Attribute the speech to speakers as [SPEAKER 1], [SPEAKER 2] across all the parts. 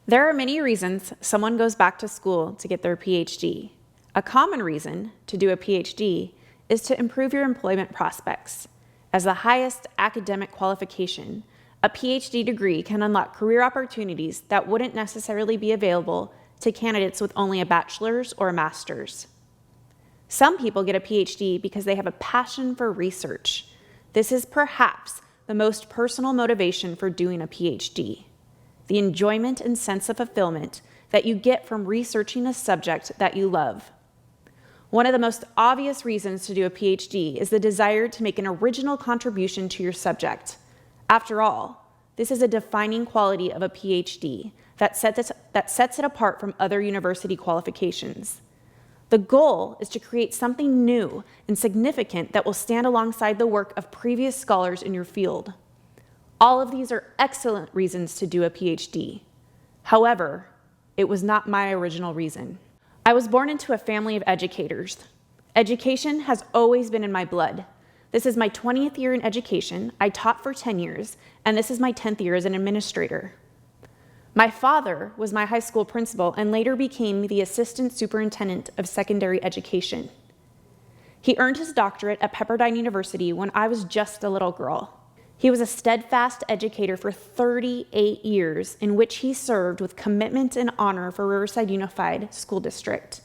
[SPEAKER 1] There are many reasons someone goes back to school to get their PhD. A common reason to do a PhD is to improve your employment prospects. As the highest academic qualification, a PhD degree can unlock career opportunities that wouldn't necessarily be available to candidates with only a bachelor's or a master's. Some people get a PhD because they have a passion for research. This is perhaps the most personal motivation for doing a PhD. The enjoyment and sense of fulfillment that you get from researching a subject that you love. One of the most obvious reasons to do a PhD is the desire to make an original contribution to your subject. After all, this is a defining quality of a PhD that sets it apart from other university qualifications. The goal is to create something new and significant that will stand alongside the work of previous scholars in your field. All of these are excellent reasons to do a PhD. However, it was not my original reason. I was born into a family of educators. Education has always been in my blood. This is my 20th year in education. I taught for 10 years, and this is my 10th year as an administrator. My father was my high school principal and later became the assistant superintendent of secondary education. He earned his doctorate at Pepperdine University when I was just a little girl. He was a steadfast educator for 38 years, in which he served with commitment and honor for Riverside Unified School District.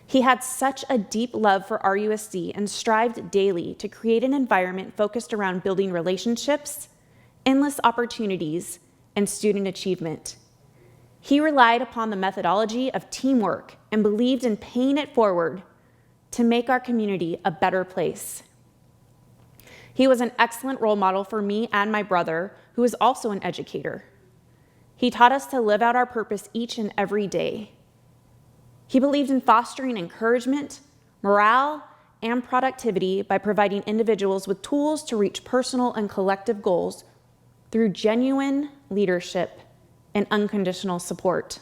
[SPEAKER 1] He had such a deep love for RUSD and strived daily to create an environment focused around building relationships, endless opportunities, and student achievement. He relied upon the methodology of teamwork and believed in paying it forward to make our community a better place. He was an excellent role model for me and my brother, who is also an educator. He taught us to live out our purpose each and every day. He believed in fostering encouragement, morale, and productivity by providing individuals with tools to reach personal and collective goals through genuine leadership and unconditional support.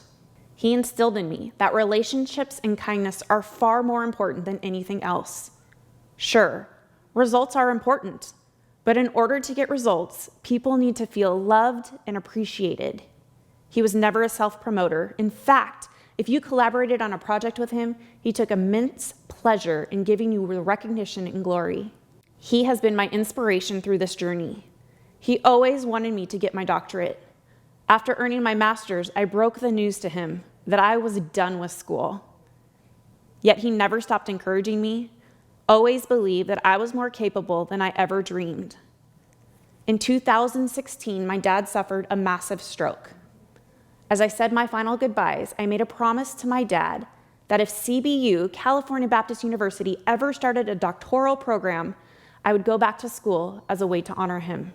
[SPEAKER 1] He instilled in me that relationships and kindness are far more important than anything else. Sure, results are important, but in order to get results, people need to feel loved and appreciated. He was never a self-promoter. In fact, if you collaborated on a project with him, he took immense pleasure in giving you recognition and glory. He has been my inspiration through this journey. He always wanted me to get my doctorate. After earning my master's, I broke the news to him that I was done with school. Yet he never stopped encouraging me, always believed that I was more capable than I ever dreamed. In 2016, my dad suffered a massive stroke. As I said my final goodbyes, I made a promise to my dad that if CBU, California Baptist University, ever started a doctoral program, I would go back to school as a way to honor him.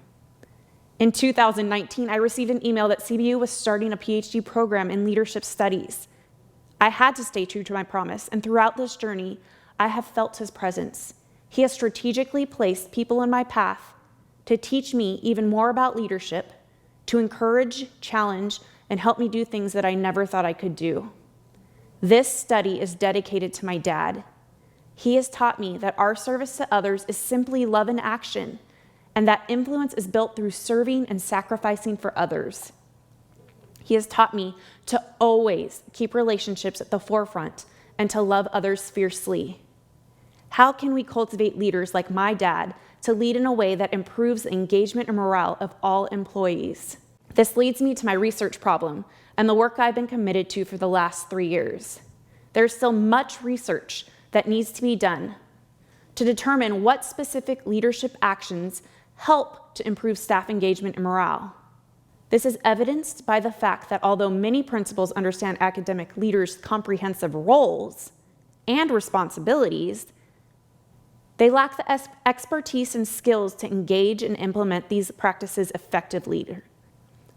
[SPEAKER 1] In 2019, I received an email that CBU was starting a PhD program in leadership studies. I had to stay true to my promise, and throughout this journey, I have felt his presence. He has strategically placed people in my path to teach me even more about leadership, to encourage, challenge, and help me do things that I never thought I could do. This study is dedicated to my dad. He has taught me that our service to others is simply love in action, and that influence is built through serving and sacrificing for others. He has taught me to always keep relationships at the forefront and to love others fiercely. How can we cultivate leaders like my dad to lead in a way that improves the engagement and morale of all employees? This leads me to my research problem and the work I've been committed to for the last 3 years. There's still much research that needs to be done to determine what specific leadership actions help to improve staff engagement and morale. This is evidenced by the fact that although many principals understand academic leaders' comprehensive roles and responsibilities, they lack the expertise and skills to engage and implement these practices effectively.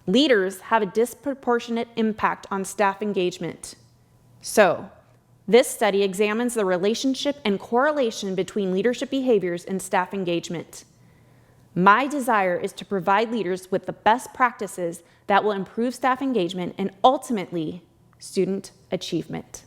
[SPEAKER 1] Leaders have a disproportionate impact on staff engagement. So, this study examines the relationship and correlation between leadership behaviors and staff engagement. My desire is to provide leaders with the best practices that will improve staff engagement and ultimately student achievement.